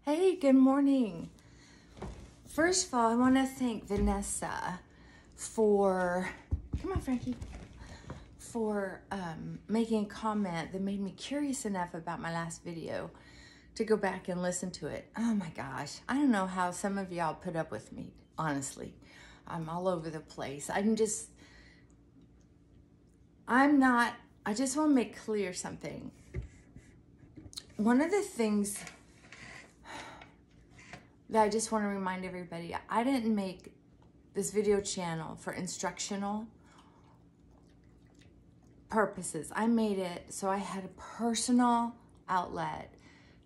Hey, good morning. First of all, I want to thank Vanessa for, come on, Frankie, for making a comment that made me curious enough about my last video to go back and listen to it. Oh my gosh, I don't know how some of y'all put up with me, honestly. I'm all over the place. I just want to make clear something. One of the things that I just want to remind everybody, I didn't make this video channel for instructional purposes. I made it so I had a personal outlet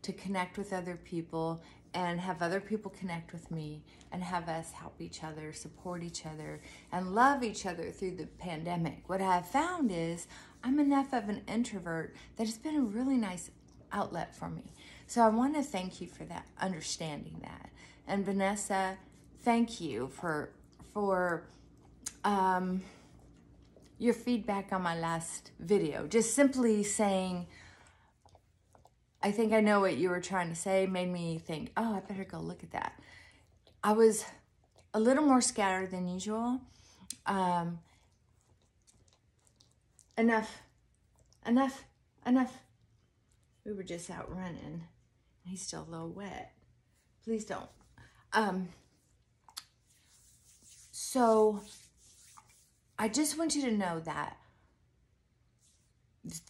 to connect with other people and have other people connect with me and have us help each other, support each other, and love each other through the pandemic. What I have found is I'm enough of an introvert that it's been a really nice outlet for me. So I want to thank you for that, understanding that. And Vanessa, thank you for your feedback on my last video. Just simply saying, I think I know what you were trying to say, made me think, oh, I better go look at that. I was a little more scattered than usual. Enough. We were just out running. He's still a little wet. Please don't. So I just want you to know that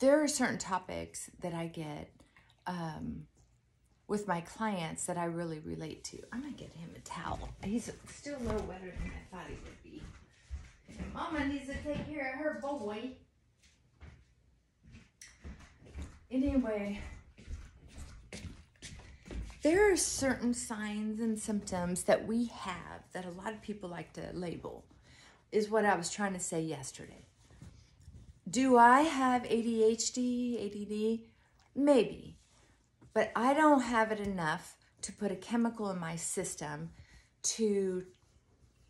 there are certain topics that I get with my clients that I really relate to. I'm gonna get him a towel. He's still a little wetter than I thought he would be. Mama needs to take care of her boy. Anyway, there are certain signs and symptoms that we have that a lot of people like to label, is what I was trying to say yesterday. Do I have ADHD, ADD? Maybe, but I don't have it enough to put a chemical in my system to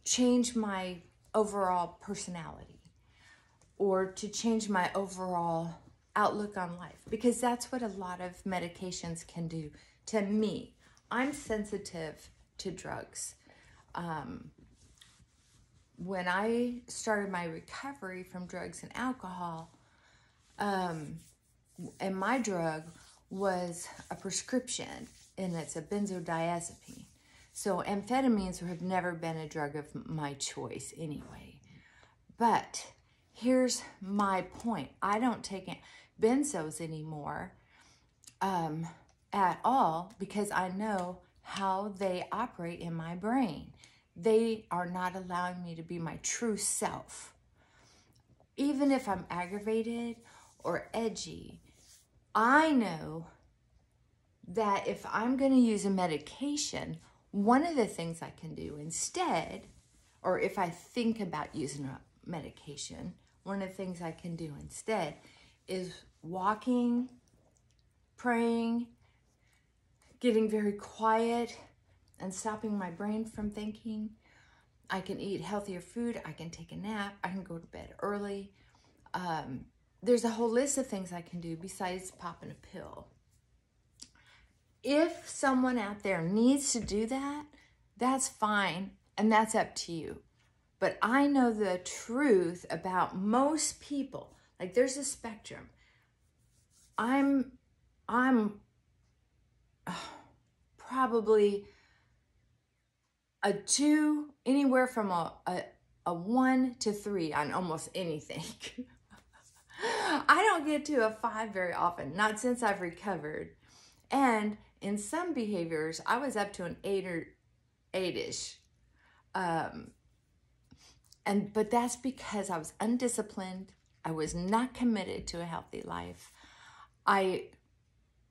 change my overall personality or to change my overall outlook on life, because that's what a lot of medications can do to me. I'm sensitive to drugs. When I started my recovery from drugs and alcohol, and my drug was a prescription, and it's a benzodiazepine. So amphetamines have never been a drug of my choice anyway. But here's my point. I don't take benzos anymore at all, because I know how they operate in my brain. They are not allowing me to be my true self. Even if I'm aggravated or edgy, I know that if I'm going to use a medication, one of the things I can do instead, or if I think about using a medication, one of the things I can do instead is walking, praying, getting very quiet, and stopping my brain from thinking. I can eat healthier food. I can take a nap. I can go to bed early. There's a whole list of things I can do besides popping a pill. If someone out there needs to do that, that's fine, and that's up to you. But I know the truth about most people. Like, there's a spectrum. I'm probably a 2, anywhere from a 1 to 3 on almost anything. I don't get to a 5 very often, not since I've recovered. And in some behaviors, I was up to an 8 or 8-ish. But that's because I was undisciplined. I was not committed to a healthy life. I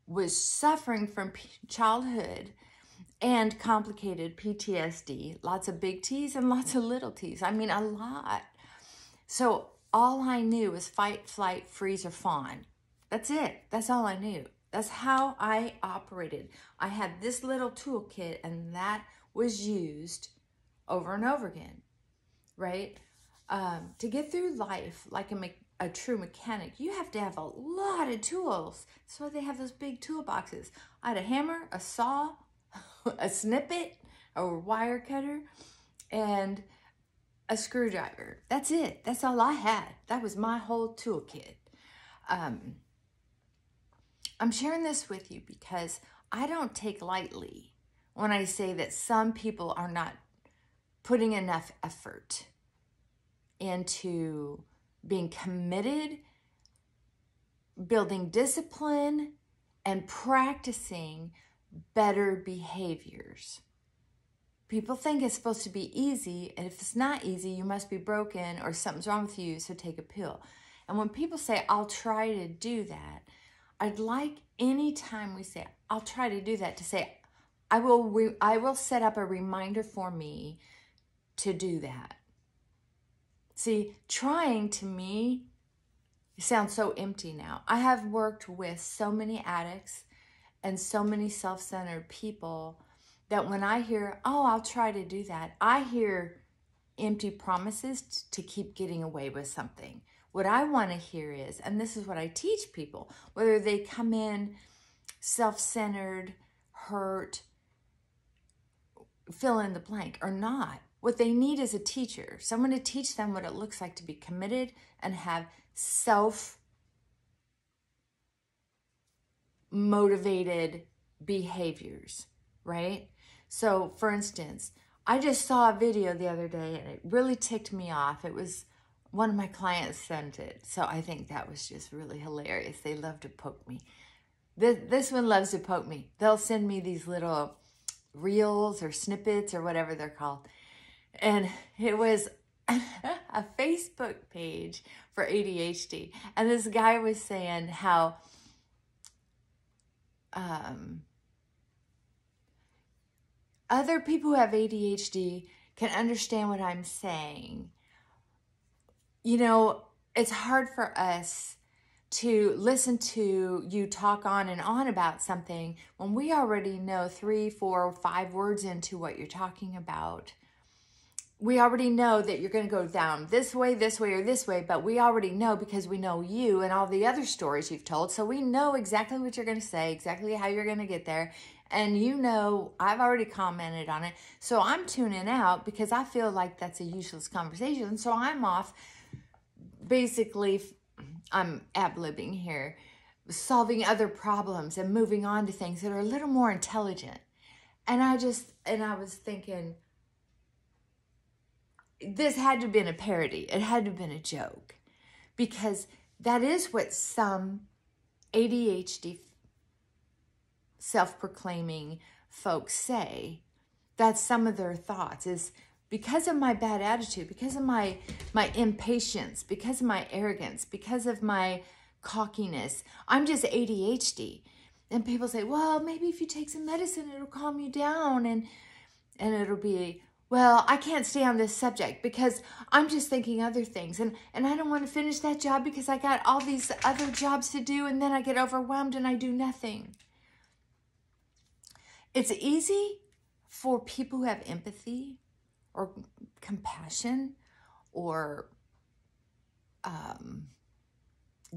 was suffering from childhood and complicated PTSD, lots of big T's and lots of little T's. I mean, a lot. So all I knew was fight, flight, freeze, or fawn. That's it. That's all I knew. That's how I operated. I had this little toolkit, and that was used over and over again, right? To get through life like a true mechanic, you have to have a lot of tools. That's why they have those big toolboxes. I had a hammer, a saw, a snippet, a wire cutter, and a screwdriver. That's it. That's all I had. That was my whole toolkit. I'm sharing this with you because I don't take lightly when I say that some people are not putting enough effort into being committed, building discipline, and practicing better behaviors. People think it's supposed to be easy, and if it's not easy, you must be broken or something's wrong with you, so take a pill. And when people say, I'll try to do that, I'd like any time we say, I'll try to do that, to say, I will set up a reminder for me to do that. See, trying to me sounds so empty now. I have worked with so many addicts and so many self-centered people that when I hear, oh, I'll try to do that, I hear empty promises to keep getting away with something. What I want to hear is, and this is what I teach people, whether they come in self-centered, hurt, fill in the blank or not, what they need is a teacher, someone to teach them what it looks like to be committed and have self-motivated behaviors, right? So, for instance, I just saw a video the other day and it really ticked me off. It was one of my clients sent it, so I think that was just really hilarious. They love to poke me. This one loves to poke me. They'll send me these little reels or snippets or whatever they're called. And it was a Facebook page for ADHD. And this guy was saying how other people who have ADHD can understand what I'm saying. You know, it's hard for us to listen to you talk on and on about something when we already know 3, 4, 5 words into what you're talking about. We already know that you're going to go down this way, or this way, but we already know because we know you and all the other stories you've told. So we know exactly what you're going to say, exactly how you're going to get there. And you know, I've already commented on it. So I'm tuning out because I feel like that's a useless conversation. So I'm off. Basically, I'm ad-libbing here, solving other problems and moving on to things that are a little more intelligent. And I was thinking, this had to have been a parody. It had to have been a joke, because that is what some ADHD self-proclaiming folks say. That's some of their thoughts, is because of my bad attitude, because of my impatience, because of my arrogance, because of my cockiness, I'm just ADHD. And people say, well, maybe if you take some medicine, it'll calm you down. And it'll be, well, I can't stay on this subject because I'm just thinking other things. And I don't want to finish that job because I got all these other jobs to do, and then I get overwhelmed and I do nothing. It's easy for people who have empathy or compassion or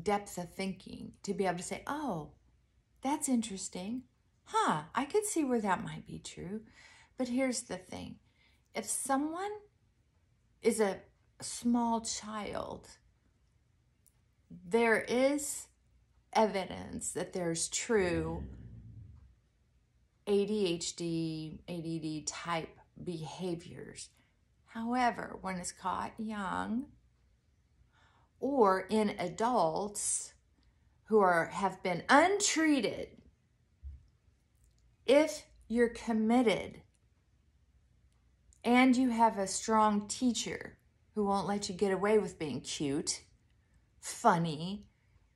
depth of thinking to be able to say, oh, that's interesting. Huh, I could see where that might be true. But here's the thing. If someone is a small child, there is evidence that there's true ADHD, ADD type behaviors. However, when it's caught young or in adults who have been untreated, if you're committed and you have a strong teacher who won't let you get away with being cute, funny,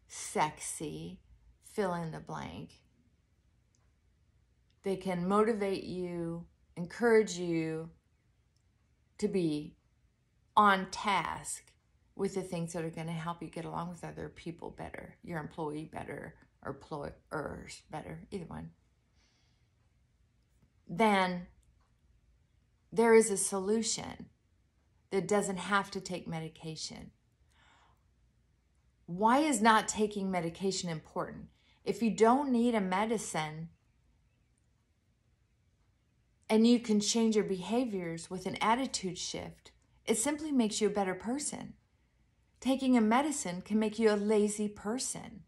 sexy, fill in the blank, they can motivate you, encourage you to be on task with the things that are going to help you get along with other people better, your employee better, or employers better, either one. Then there is a solution that doesn't have to take medication. Why is not taking medication important? If you don't need a medicine, and you can change your behaviors with an attitude shift. It simply makes you a better person. Taking a medicine can make you a lazy person.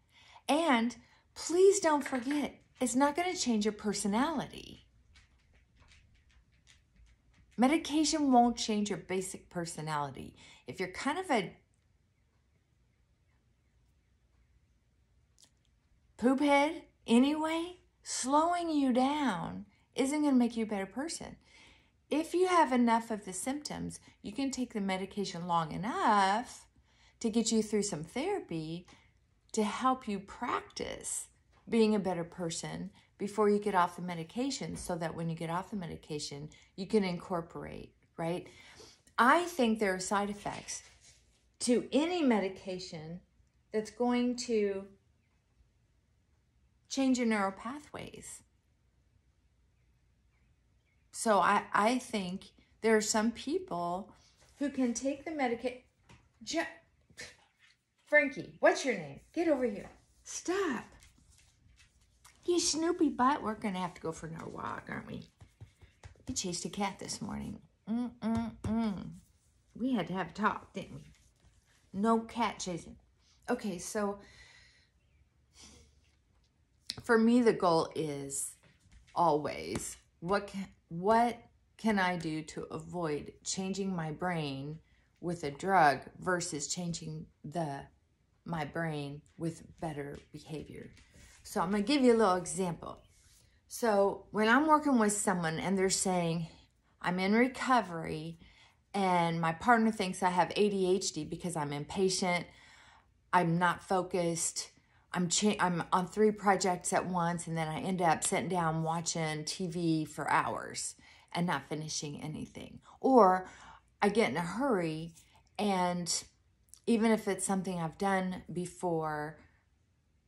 And please don't forget, it's not going to change your personality. Medication won't change your basic personality. If you're kind of a poop head anyway, slowing you down isn't going to make you a better person. If you have enough of the symptoms, you can take the medication long enough to get you through some therapy to help you practice being a better person before you get off the medication, so that when you get off the medication, you can incorporate, right? I think there are side effects to any medication that's going to change your neural pathways. So I think there are some people who can take the medication. Frankie, what's your name? Get over here. Stop. You snoopy butt. We're going to have to go for another walk, aren't we? We chased a cat this morning. We had to have a talk, didn't we? No cat chasing. Okay, so for me, the goal is always, what can I do to avoid changing my brain with a drug versus changing my brain with better behavior? So I'm going to give you a little example. So when I'm working with someone and they're saying, I'm in recovery and my partner thinks I have ADHD because I'm impatient, I'm not focused, I'm on 3 projects at once, and then I end up sitting down watching TV for hours and not finishing anything. Or I get in a hurry, and even if it's something I've done before,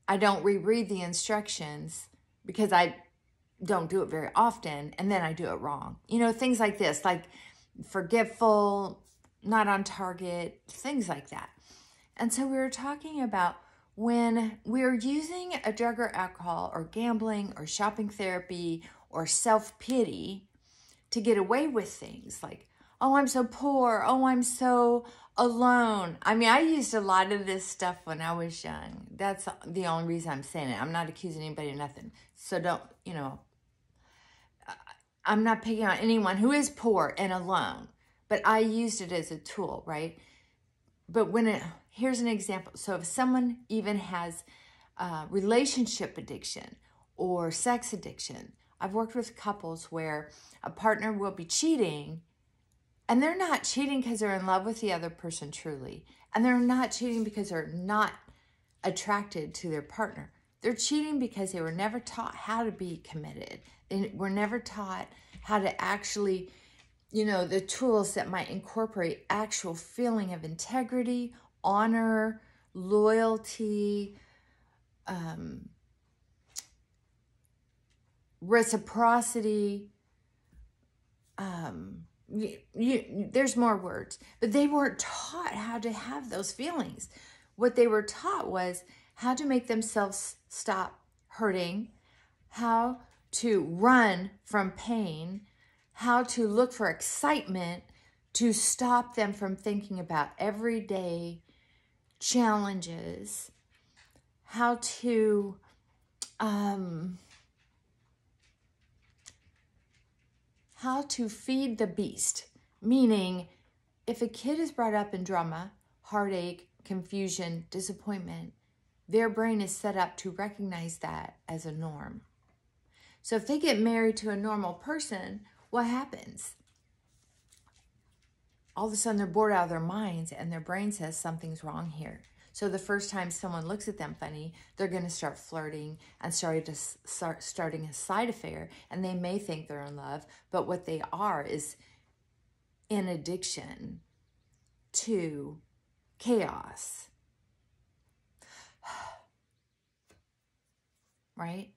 I don't reread the instructions because I don't do it very often, and then I do it wrong. You know, things like this, like forgetful, not on target, things like that. And so we were talking about when we're using a drug or alcohol or gambling or shopping therapy or self-pity to get away with things like, oh, I'm so poor. Oh, I'm so alone. I mean, I used a lot of this stuff when I was young. That's the only reason I'm saying it. I'm not accusing anybody of nothing. So don't, I'm not picking on anyone who is poor and alone, but I used it as a tool, right? But here's an example. So if someone even has relationship addiction or sex addiction, I've worked with couples where a partner will be cheating, and they're not cheating because they're in love with the other person truly. And they're not cheating because they're not attracted to their partner. They're cheating because they were never taught how to be committed. They were never taught how to actually, the tools that might incorporate actual feeling of integrity, honor, loyalty, reciprocity. There's more words, but they weren't taught how to have those feelings. What they were taught was how to make themselves stop hurting, how to run from pain, how to look for excitement to stop them from thinking about everyday challenges, how to feed the beast. Meaning, if a kid is brought up in drama, heartache, confusion, disappointment, their brain is set up to recognize that as a norm. So if they get married to a normal person, what happens? All of a sudden they're bored out of their minds and their brain says something's wrong here. So the first time someone looks at them funny, they're going to start flirting and starting a side affair, and they may think they're in love, but what they are is in addiction to chaos. Right?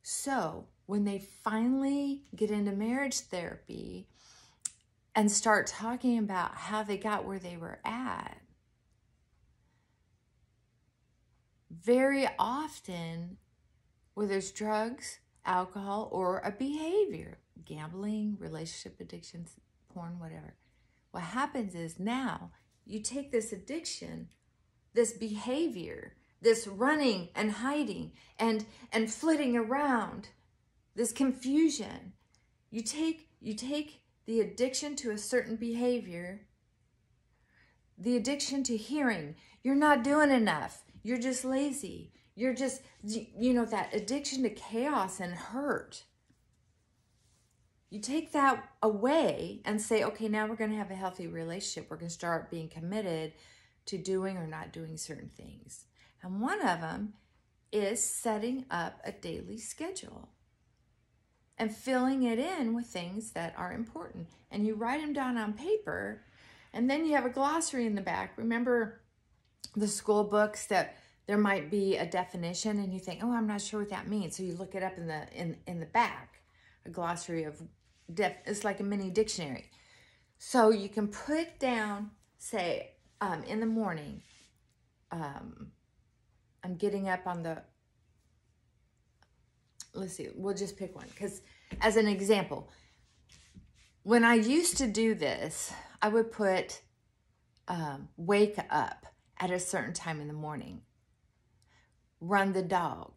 So when they finally get into marriage therapy and start talking about how they got where they were at, very often, whether it's drugs, alcohol, or a behavior, gambling, relationship addictions, porn, whatever. What happens is now you take this addiction, this behavior, this running and hiding and flitting around, this confusion. You take the addiction to a certain behavior, the addiction to hearing. You're not doing enough. You're just lazy. You're just, that addiction to chaos and hurt. You take that away and say, okay, now we're going to have a healthy relationship. We're going to start being committed to doing or not doing certain things. And one of them is setting up a daily schedule and filling it in with things that are important. And you write them down on paper, and then you have a glossary in the back. Remember the school books that there might be a definition and you think, oh, I'm not sure what that means. So you look it up in the back, a glossary of it's like a mini dictionary. So you can put down, say, in the morning, I'm getting up on the, let's see, we'll just pick one. Because as an example, when I used to do this, I would put wake up at a certain time in the morning, run the dog.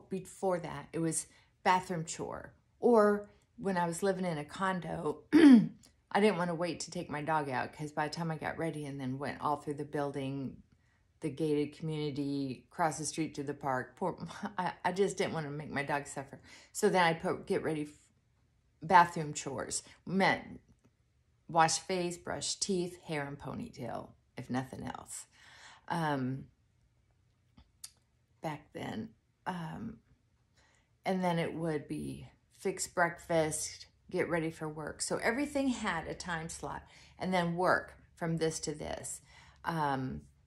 Before that, it was bathroom chore. Or when I was living in a condo, I didn't want to wait to take my dog out because by the time I got ready and then went all through the building, the gated community, across the street to the park, I just didn't want to make my dog suffer. So then I put get ready, bathroom chores. Meant wash face, brush teeth, hair and ponytail, if nothing else. Back then. And then it would be fix breakfast, get ready for work. So everything had a time slot. And then work from this to this.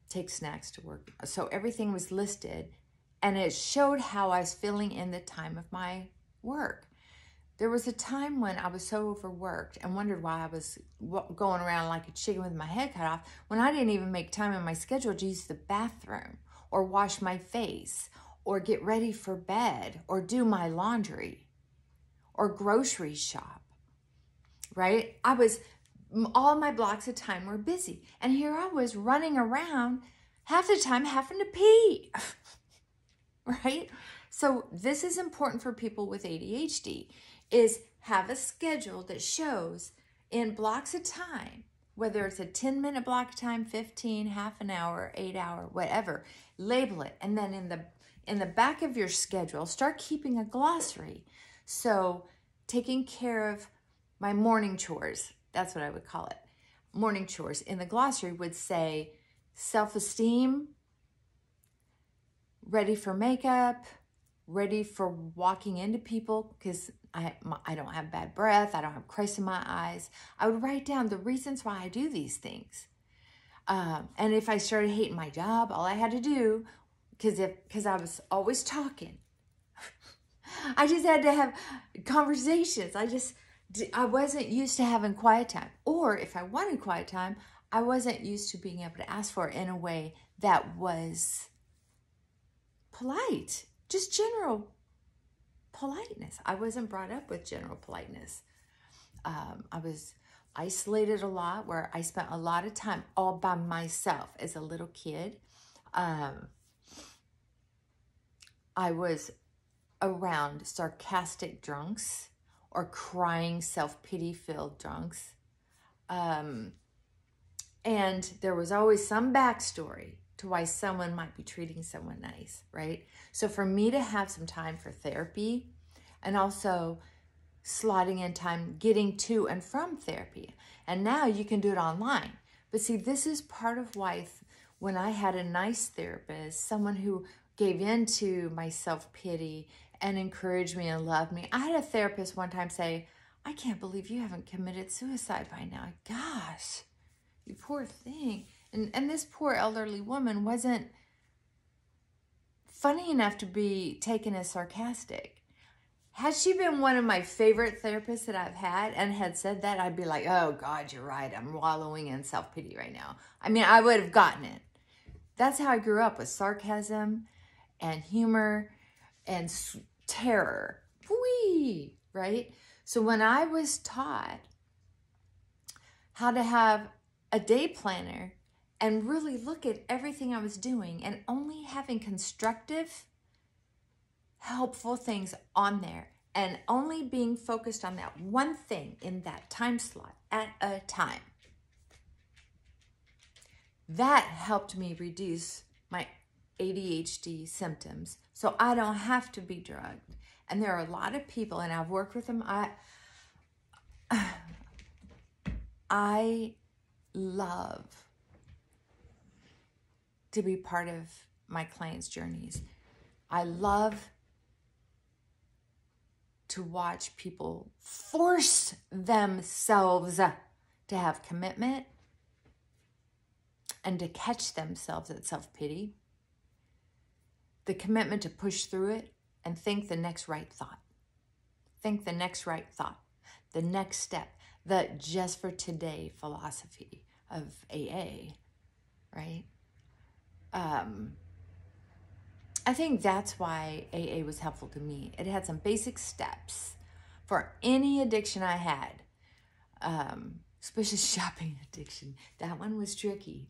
Take snacks to work. So everything was listed. And it showed how I was feeling in the time of my work. There was a time when I was so overworked and wondered why I was going around like a chicken with my head cut off when I didn't even make time in my schedule to use the bathroom or wash my face or get ready for bed or do my laundry or grocery shop, right? All my blocks of time were busy. And here I was running around half the time having to pee, right? So this is important for people with ADHD, is have a schedule that shows in blocks of time, whether it's a 10-minute block of time, 15, half an hour, 8 hour, whatever, label it. And then in the back of your schedule, start keeping a glossary. So taking care of my morning chores, that's what I would call it. Morning chores in the glossary would say self-esteem, ready for makeup, ready for walking into people because I don't have bad breath. I don't have crust in my eyes. I would write down the reasons why I do these things. And if I started hating my job, all I had to do, because I was always talking, I just had to have conversations. I wasn't used to having quiet time. Or if I wanted quiet time, I wasn't used to being able to ask for it in a way that was polite, just general politeness. I wasn't brought up with general politeness. I was isolated a lot, where I spent a lot of time all by myself as a little kid. I was around sarcastic drunks or crying, self-pity filled drunks. And there was always some backstory to why someone might be treating someone nice, right? So for me to have some time for therapy and also slotting in time getting to and from therapy. And now you can do it online. But see, this is part of why when I had a nice therapist, someone who gave in to my self-pity and encouraged me and loved me. I had a therapist one time say, I can't believe you haven't committed suicide by now. Gosh, you poor thing. And this poor elderly woman wasn't funny enough to be taken as sarcastic. Had she been one of my favorite therapists that I've had and had said that, I'd be like, oh God, you're right. I'm wallowing in self-pity right now. I mean, I would have gotten it. That's how I grew up, with sarcasm and humor and terror. Whee! right? So when I was taught how to have a day planner and really look at everything I was doing and only having constructive, helpful things on there and only being focused on that one thing in that time slot at a time, that helped me reduce my ADHD symptoms so I don't have to be drugged. And there are a lot of people, and I've worked with them, I love to be part of my clients' journeys. I love to watch people force themselves to have commitment and to catch themselves at self-pity, the commitment to push through it and think the next right thought. Think the next right thought, the next step, the just for today philosophy of AA, right? I think that's why AA was helpful to me. It had some basic steps for any addiction I had, especially shopping addiction. That one was tricky.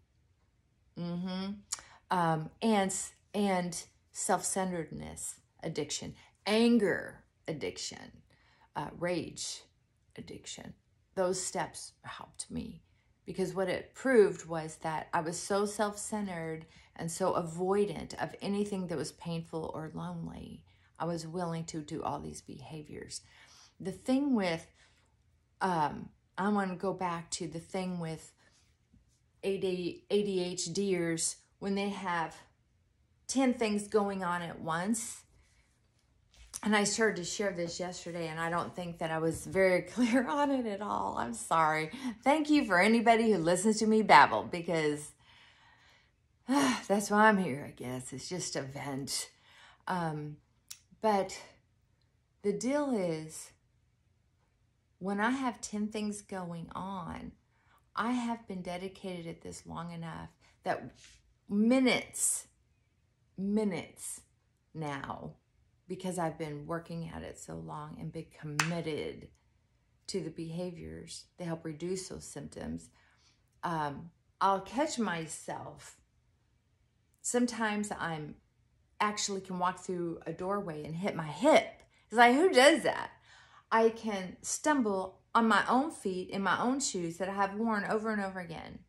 And self-centeredness addiction, anger addiction, rage addiction. Those steps helped me because what it proved was that I was so self-centered and so avoidant of anything that was painful or lonely. I was willing to do all these behaviors. The thing with, I want to go back to the thing with ADHDers when they have 10 things going on at once. And I started to share this yesterday, and I don't think that I was very clear on it at all. I'm sorry. Thank you for anybody who listens to me babble, because that's why I'm here, I guess. It's just a vent. But the deal is, when I have 10 things going on, I have been dedicated at this long enough that minutes now, because I've been working at it so long and been committed to the behaviors that help reduce those symptoms, I'll catch myself. Sometimes I'm actually can walk through a doorway and hit my hip. It's like, who does that? I can stumble on my own feet in my own shoes that I have worn over and over again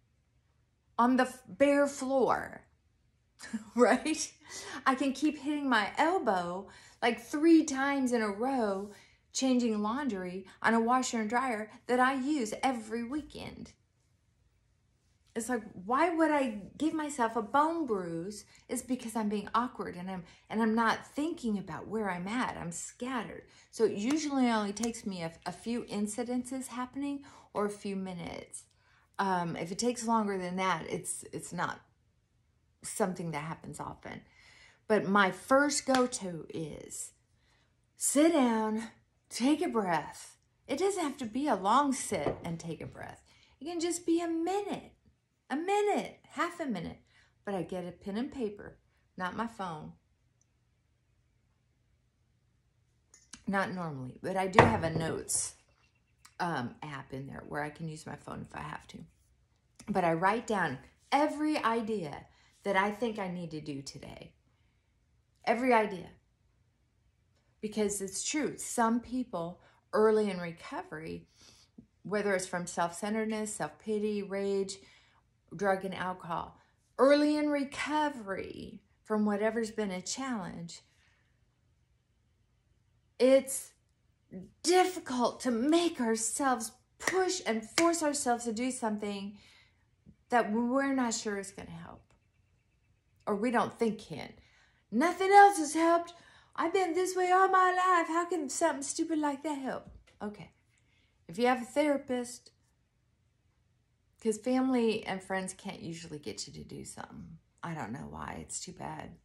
on the bare floor, right? I can keep hitting my elbow like 3 times in a row, changing laundry on a washer and dryer that I use every weekend. It's like, why would I give myself a bone bruise? It's because I'm being awkward and I'm not thinking about where I'm at. I'm scattered. So it usually only takes me a few incidences happening or a few minutes. If it takes longer than that, it's not something that happens often. But my first go-to is sit down, take a breath. It doesn't have to be a long sit and take a breath. It can just be a minute, half a minute. But I get a pen and paper, not my phone. Not normally, but I do have a notes app in there where I can use my phone if I have to. But I write down every idea that I think I need to do today. Every idea. Because it's true. Some people early in recovery, whether it's from self-centeredness, self-pity, rage, drug and alcohol, early in recovery from whatever's been a challenge, it's difficult to make ourselves push and force ourselves to do something that we're not sure is going to help. Or we don't think can. Nothing else has helped. I've been this way all my life. How can something stupid like that help? Okay. If you have a therapist, because family and friends can't usually get you to do something. I don't know why. It's too bad.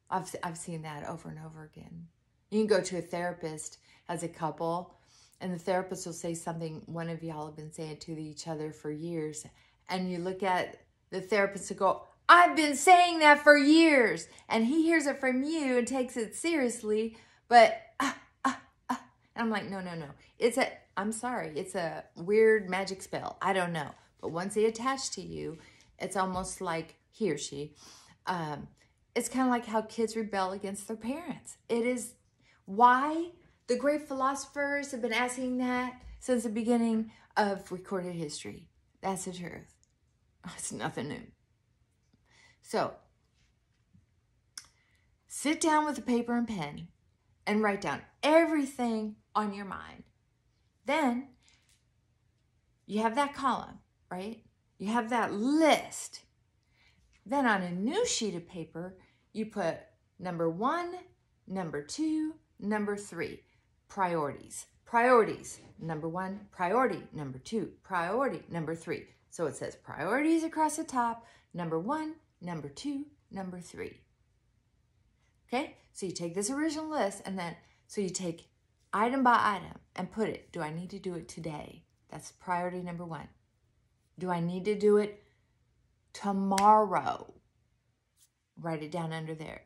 I've seen that over and over again. You can go to a therapist as a couple, and the therapist will say something one of y'all have been saying to each other for years, and you look at the therapist and go, I've been saying that for years. And he hears it from you and takes it seriously, but and I'm like, no. I'm sorry. It's a weird magic spell. I don't know. But once they attach to you, it's almost like he or she, it's kind of like how kids rebel against their parents. It is why the great philosophers have been asking that since the beginning of recorded history. That's the truth. It's nothing new. So, sit down with a paper and pen and write down everything on your mind. Then, you have that column, right? You have that list. Then on a new sheet of paper, you put number 1, number 2, number 3, priorities. Priorities, number 1, priority, number 2, priority, number 3. So it says priorities across the top, number 1, number 2, number 3. Okay, so you take this original list and then, so you take item by item and put it, do I need to do it today? That's priority number 1. Do I need to do it tomorrow? Write it down under there.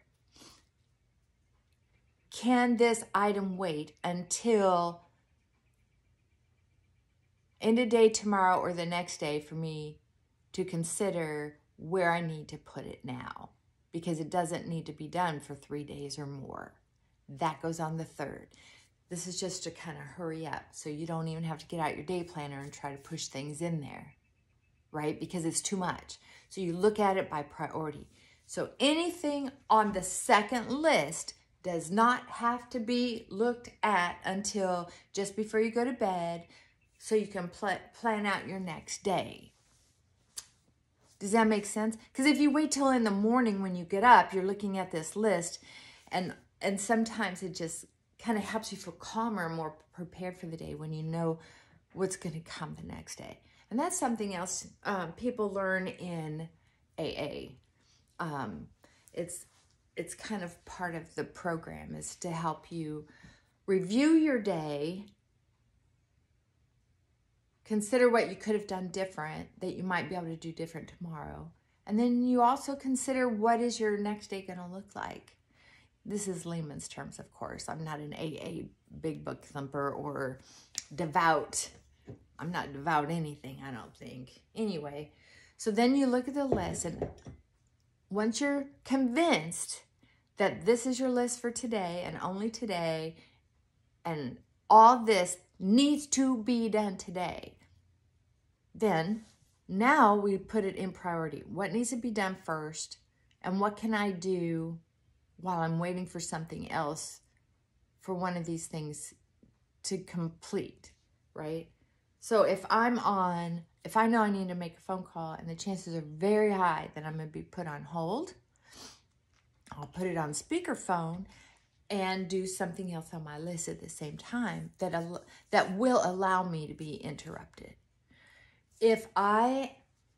Can this item wait until end of day tomorrow or the next day for me to consider where I need to put it now? Because it doesn't need to be done for 3 days or more. That goes on the 3rd. This is just to kind of hurry up so you don't even have to get out your day planner and try to push things in there, right? Because it's too much. So you look at it by priority. So anything on the second list does not have to be looked at until just before you go to bed so you can plan out your next day. Does that make sense? Because if you wait till in the morning when you get up, you're looking at this list and sometimes it just kind of helps you feel calmer and more prepared for the day when you know what's going to come the next day. And that's something else people learn in AA. It's kind of part of the program is to help you review your day, consider what you could have done different that you might be able to do different tomorrow. And then you also consider what is your next day going to look like. This is layman's terms, of course. I'm not an AA big book thumper or devout. I'm not devout anything, I don't think. Anyway, so then you look at the list, and once you're convinced that this is your list for today and only today, and all this needs to be done today, then now we put it in priority. What needs to be done first, and what can I do while I'm waiting for something else for one of these things to complete, right? So if I know I need to make a phone call and the chances are very high that I'm going to be put on hold, I'll put it on speakerphone and do something else on my list at the same time that will allow me to be interrupted. If I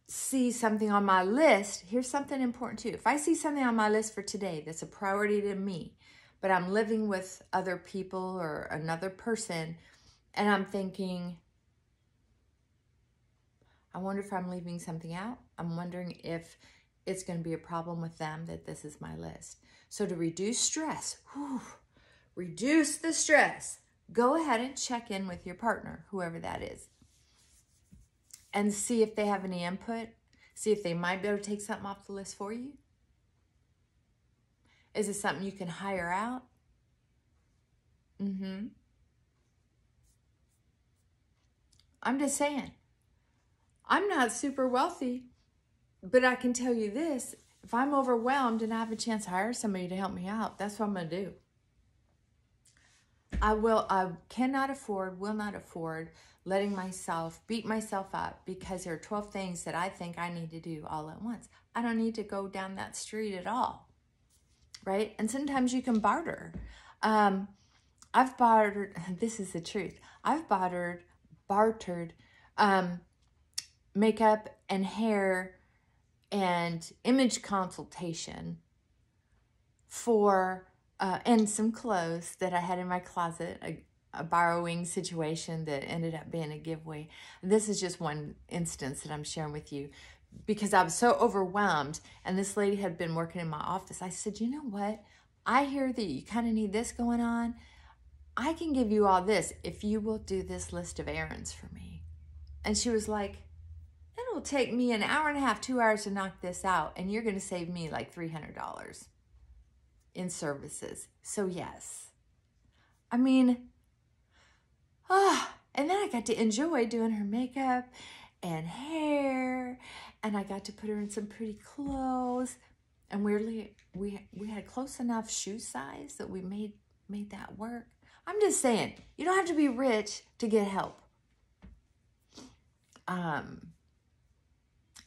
see something on my list, here's something important too. If I see something on my list for today that's a priority to me, but I'm living with other people or another person, and I'm thinking, I wonder if I'm leaving something out. I'm wondering if it's going to be a problem with them that this is my list. So to reduce stress, reduce the stress, go ahead and check in with your partner, whoever that is, and see if they have any input. See if they might be able to take something off the list for you. Is it something you can hire out? I'm just saying. I'm not super wealthy, but I can tell you this. If I'm overwhelmed and I have a chance to hire somebody to help me out, that's what I'm going to do. I cannot afford, will not afford letting myself beat myself up because there are 12 things that I think I need to do all at once. I don't need to go down that street at all, right? And sometimes you can barter. I've bartered, this is the truth. I've bartered makeup and hair and image consultation for and some clothes that I had in my closet, a borrowing situation that ended up being a giveaway. This is just one instance that I'm sharing with you because I was so overwhelmed, and this lady had been working in my office. I said, you know what? I hear that you kind of need this going on. I can give you all this if you will do this list of errands for me. And she was like, it'll take me an hour and a half, 2 hours to knock this out, and you're going to save me like $300 in services. So yes. I mean, and then I got to enjoy doing her makeup and hair, and I got to put her in some pretty clothes. And weirdly, we had close enough shoe size that we made that work. I'm just saying, you don't have to be rich to get help. And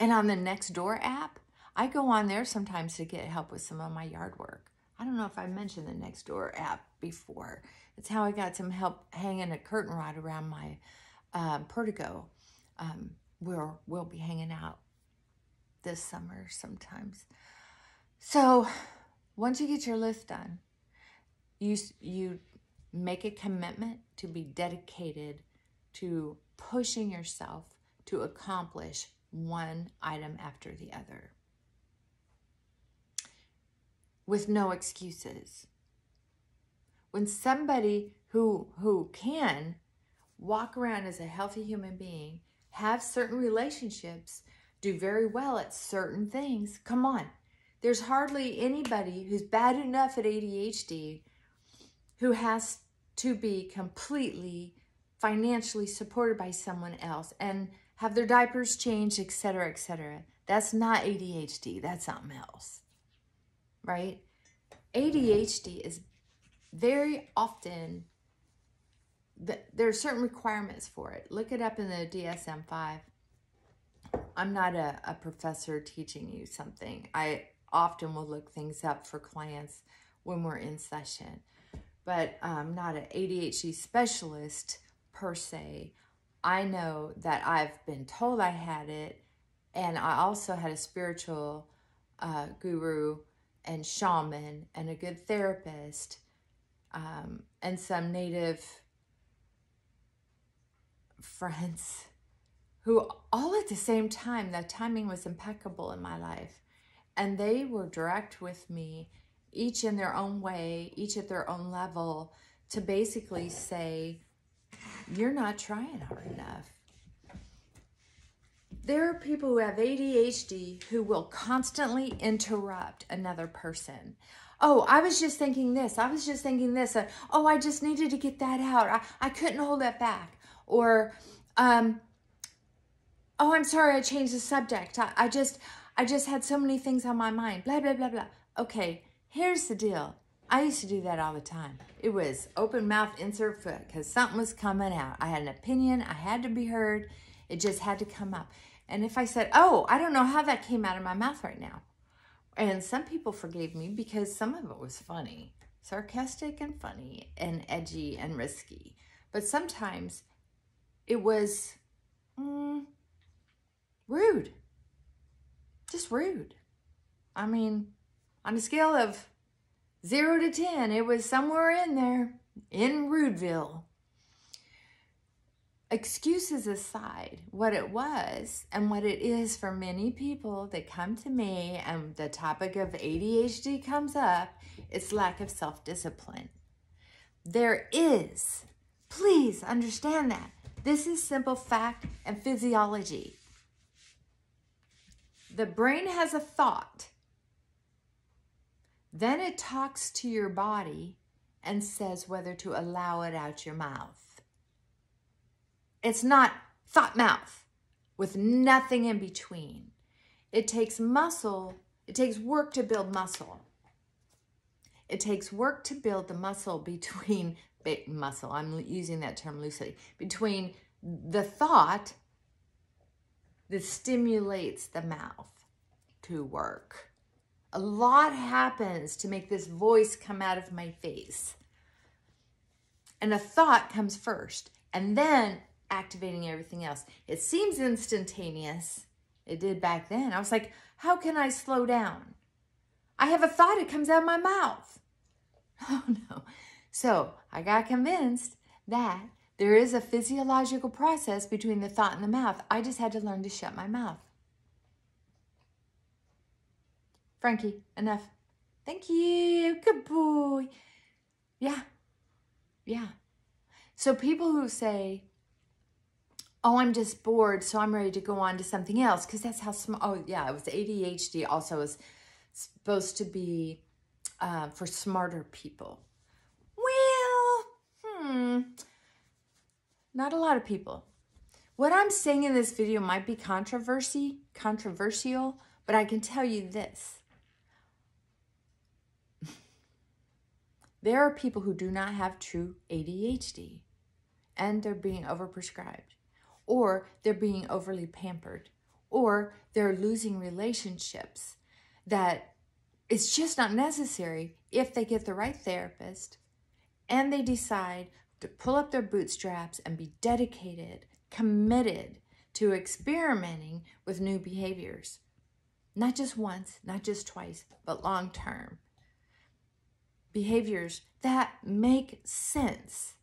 on the Nextdoor app, I go on there sometimes to get help with some of my yard work. I don't know if I mentioned the Nextdoor app before. It's how I got some help hanging a curtain rod around my portico. Where we'll be hanging out this summer sometimes. So once you get your list done, you make a commitment to be dedicated to pushing yourself to accomplish one item after the other with no excuses. When somebody who can walk around as a healthy human being, have certain relationships, do very well at certain things, come on. There's hardly anybody who's bad enough at ADHD who has to be completely financially supported by someone else and have their diapers changed, etc., etc. That's not ADHD. That's something else, right? ADHD is very often, there are certain requirements for it. Look it up in the DSM-5. I'm not a professor teaching you something. I often will look things up for clients when we're in session. But I'm not an ADHD specialist per se. I know that I've been told I had it, and I also had a spiritual guru and shaman and a good therapist and some native friends who all at the same time, the timing was impeccable in my life. And they were direct with me, each in their own way, each at their own level, to basically say, you're not trying hard enough. There are people who have ADHD who will constantly interrupt another person. Oh, I was just thinking this. I was just thinking this. Oh, I just needed to get that out. I couldn't hold that back. Or, oh, I'm sorry, I changed the subject. I just had so many things on my mind. Blah, blah, blah, blah. Okay, here's the deal. I used to do that all the time. It was open mouth, insert foot, because something was coming out. I had an opinion. I had to be heard. It just had to come out. And if I said, oh, I don't know how that came out of my mouth right now. And some people forgave me because some of it was funny, sarcastic and funny and edgy and risky. But sometimes it was rude. Just rude. I mean, on a scale of 0 to 10, it was somewhere in there, in Rudeville. Excuses aside, what it was and what it is for many people that come to me and the topic of ADHD comes up, it's lack of self-discipline. There is, please understand that. This is simple fact and physiology. The brain has a thought. Then it talks to your body and says whether to allow it out your mouth. It's not thought mouth with nothing in between. It takes muscle. It takes work to build muscle. It takes work to build the muscle between, I'm using that term loosely, between the thought that stimulates the mouth to work. A lot happens to make this voice come out of my face. And a thought comes first, and then activating everything else. It seems instantaneous. It did back then. I was like, how can I slow down? I have a thought, it comes out of my mouth. Oh no. So I got convinced that there is a physiological process between the thought and the mouth. I just had to learn to shut my mouth. Frankie, enough. Thank you. Good boy. Yeah. So people who say, oh, I'm just bored, so I'm ready to go on to something else, because that's how smart, oh yeah, it was ADHD also is supposed to be for smarter people. Well, not a lot of people. What I'm saying in this video might be controversial, but I can tell you this. There are people who do not have true ADHD, and they're being overprescribed, or they're being overly pampered, or they're losing relationships that it's just not necessary if they get the right therapist and they decide to pull up their bootstraps and be dedicated, committed to experimenting with new behaviors. Not just once, not just twice, but long term. Behaviors that make sense.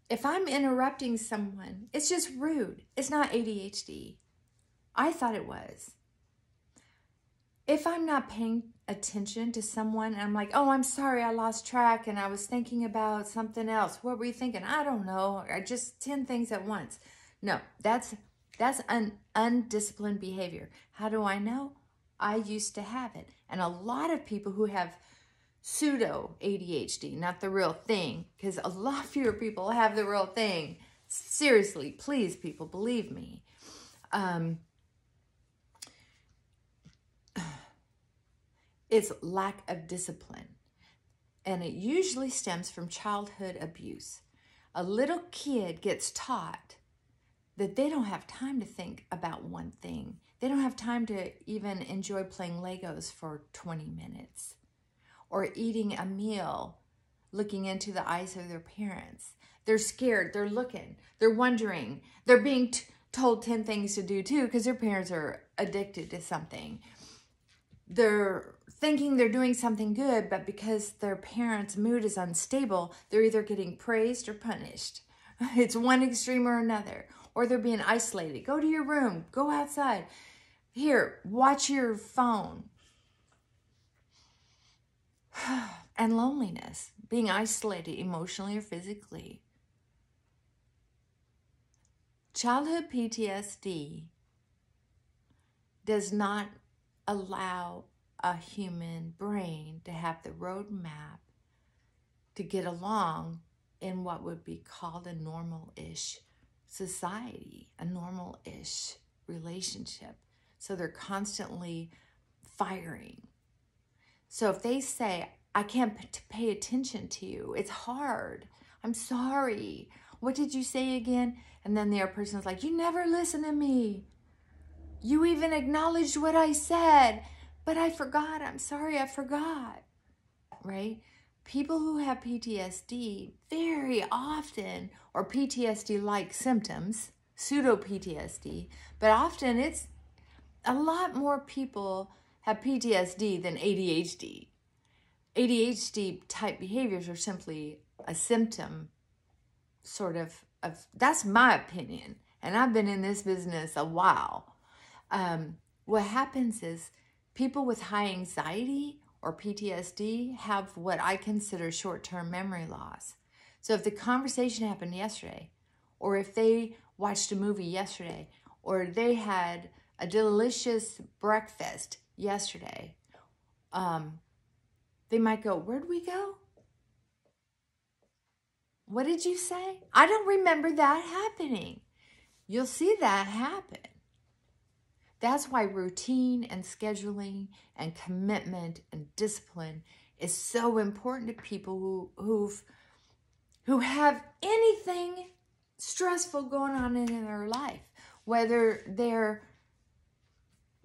If I'm interrupting someone, it's just rude. It's not ADHD. I thought it was. If I'm not paying attention to someone and I'm like, oh, I'm sorry, I lost track and I was thinking about something else. What were you thinking? I don't know. I just 10 things at once. No, that's an undisciplined behavior. How do I know? I used to have it. And a lot of people who have pseudo ADHD, not the real thing, because a lot fewer people have the real thing. Seriously, please, people, believe me. It's lack of discipline. And it usually stems from childhood abuse. A little kid gets taught that they don't have time to think about one thing. They don't have time to even enjoy playing Legos for 20 minutes. Or eating a meal, looking into the eyes of their parents. They're scared, they're looking, they're wondering. They're being told 10 things to do too because their parents are addicted to something. They're thinking they're doing something good, but because their parents' mood is unstable, they're either getting praised or punished. It's one extreme or another. Or they're being isolated. Go to your room, go outside. Here, watch your phone. And loneliness, being isolated emotionally or physically. Childhood PTSD does not allow a human brain to have the roadmap to get along in what would be called a normal-ish society, a normal-ish relationship. So they're constantly firing. So if they say, I can't pay attention to you, it's hard, I'm sorry, what did you say again? And then the other person's like, you never listen to me. You even acknowledged what I said, but I forgot, I'm sorry, I forgot, right? People who have PTSD very often, or PTSD-like symptoms, pseudo-PTSD, but often it's a lot more people have PTSD than ADHD. ADHD type behaviors are simply a symptom, sort of, that's my opinion. And I've been in this business a while. What happens is people with high anxiety or PTSD have what I consider short-term memory loss. So if the conversation happened yesterday, or if they watched a movie yesterday, or they had a delicious breakfast yesterday, they might go, where'd we go? What did you say? I don't remember that happening. You'll see that happen. That's why routine and scheduling and commitment and discipline is so important to people who have anything stressful going on in their life, whether they're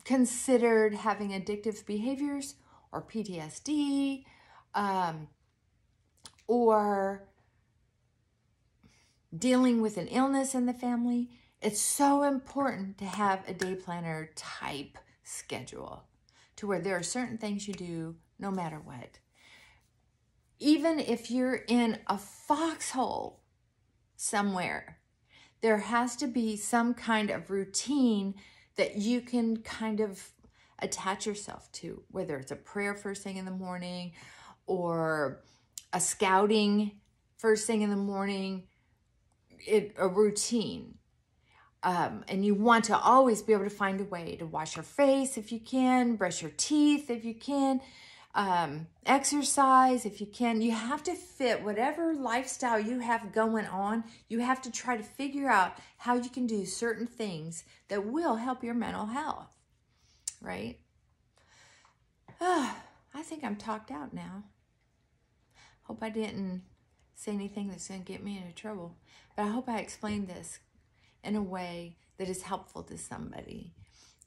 considered having addictive behaviors or PTSD, or dealing with an illness in the family. It's so important to have a day planner type schedule to where there are certain things you do no matter what. Even if you're in a foxhole somewhere, there has to be some kind of routine that you can kind of attach yourself to, whether it's a prayer first thing in the morning or a scouting first thing in the morning, a routine. And you want to always be able to find a way to wash your face if you can, brush your teeth if you can, exercise if you can. You have to fit whatever lifestyle you have going on. You have to try to figure out how you can do certain things that will help your mental health, right? I think I'm talked out now. Hope I didn't say anything that's going to get me into trouble. But I hope I explained this in a way that is helpful to somebody.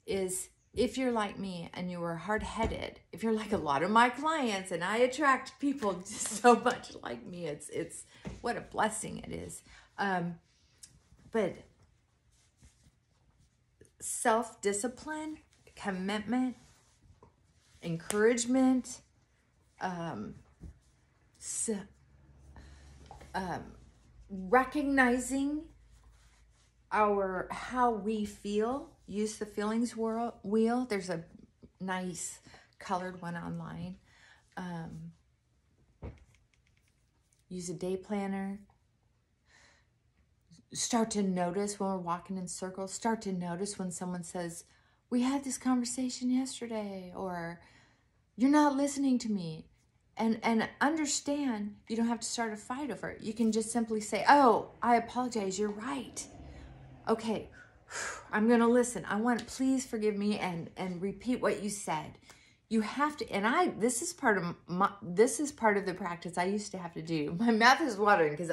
Is if you're like me and you are hard-headed, if you're like a lot of my clients, and I attract people just so much like me, it's what a blessing it is. But self-discipline, commitment, encouragement, recognizing how we feel. Use the feelings wheel. There's a nice colored one online. Use a day planner. Start to notice when we're walking in circles. Start to notice when someone says, we had this conversation yesterday, or you're not listening to me. And understand you don't have to start a fight over it. You can just simply say, oh, I apologize, you're right. Okay, I'm going to listen. Please forgive me and repeat what you said. You have to, and this is part of the practice I used to have to do. My mouth is watering because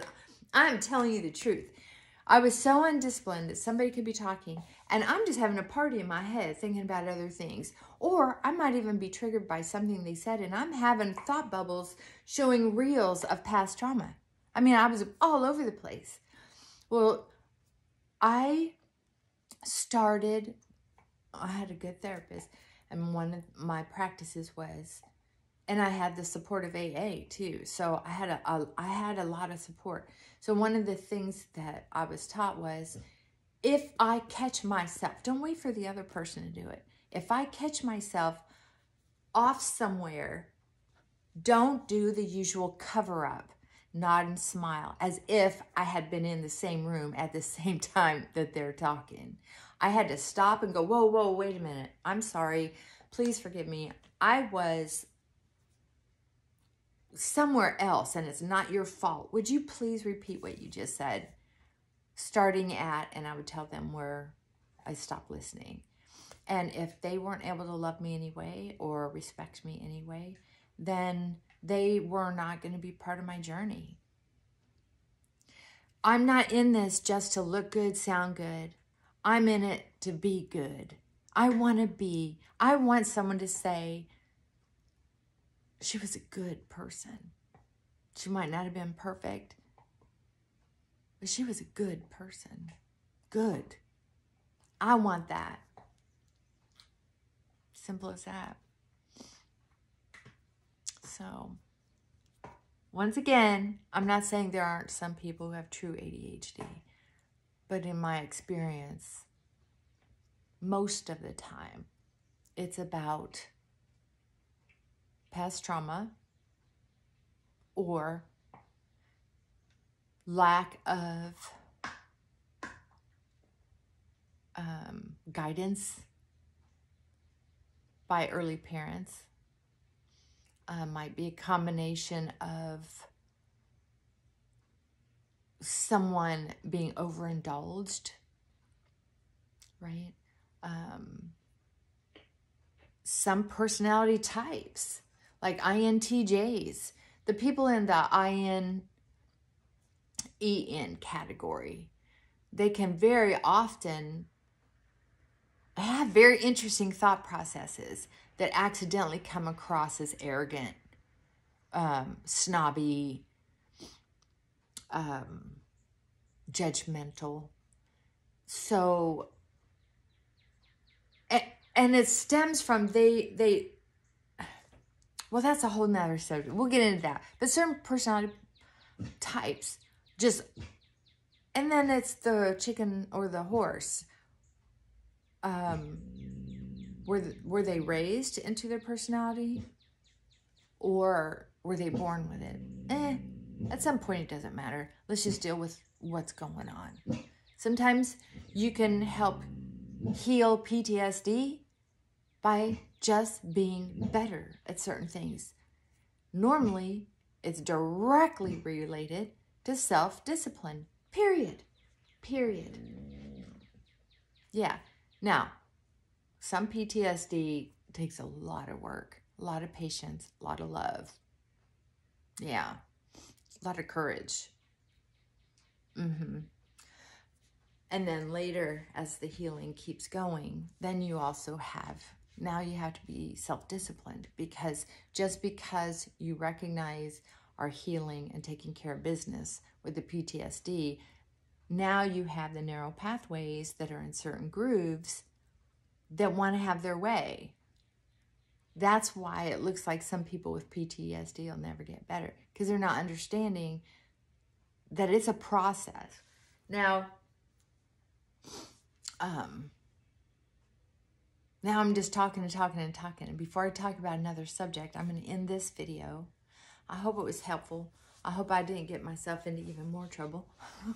I'm telling you the truth. I was so undisciplined that somebody could be talking and I'm just having a party in my head thinking about other things. Or I might even be triggered by something they said and I'm having thought bubbles showing reels of past trauma. I mean, I was all over the place. Well, I had a good therapist, and one of my practices was, and I had the support of AA too. So I had a lot of support. So one of the things that I was taught was, if I catch myself, don't wait for the other person to do it. If I catch myself off somewhere, don't do the usual cover up, nod and smile, as if I had been in the same room at the same time that they're talking. I had to stop and go, whoa, wait a minute. I'm sorry. Please forgive me. I was somewhere else and it's not your fault. Would you please repeat what you just said? Starting at, and I would tell them where I stopped listening. And if they weren't able to love me anyway or respect me anyway, then they were not going to be part of my journey. I'm not in this just to look good, sound good. I'm in it to be good. I want someone to say, she was a good person. She might not have been perfect, but she was a good person. Good. I want that. Simple as that. So, once again, I'm not saying there aren't some people who have true ADHD, but in my experience, most of the time, it's about past trauma or lack of guidance by early parents. Might be a combination of someone being overindulged, right? Some personality types, like INTJs, the people in the INEN category, they can very often have very interesting thought processes that accidentally come across as arrogant, snobby, judgmental. So, and it stems from well, that's a whole nother subject. We'll get into that. But certain personality types just, and then it's the chicken or the horse. Were they raised into their personality, or were they born with it? At some point it doesn't matter. Let's just deal with what's going on. Sometimes you can help heal PTSD by just being better at certain things. Normally, it's directly related to self-discipline, period. Yeah. Now, some PTSD takes a lot of work, a lot of patience, a lot of love. Yeah. A lot of courage. And then later, as the healing keeps going, then you also have, now you have to be self-disciplined, because just because you recognize our healing and taking care of business with the PTSD, now you have the narrow pathways that are in certain grooves that want to have their way. That's why it looks like some people with PTSD will never get better, because they're not understanding that it's a process. Now I'm just talking. And before I talk about another subject, I'm going to end this video. I hope it was helpful. I hope I didn't get myself into even more trouble.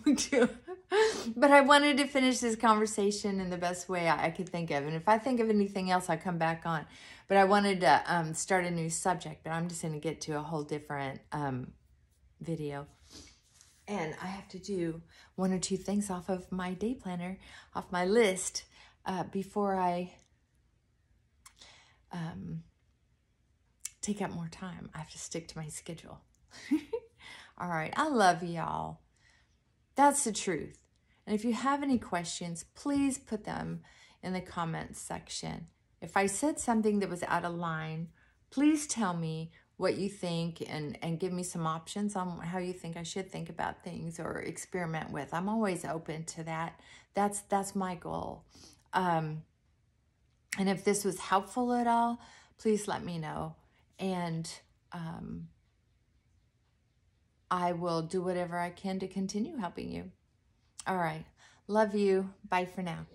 But I wanted to finish this conversation in the best way I could think of. And if I think of anything else, I'll come back on. But I wanted to start a new subject, but I'm just going to get to a whole different video. And I have to do 1 or 2 things off of my day planner, off my list, before I take up more time. I have to stick to my schedule. All right. I love y'all. That's the truth. And if you have any questions, please put them in the comments section. If I said something that was out of line, please tell me what you think and give me some options on how you think I should think about things or experiment with. I'm always open to that. That's my goal. And if this was helpful at all, please let me know. And I will do whatever I can to continue helping you. All right. Love you. Bye for now.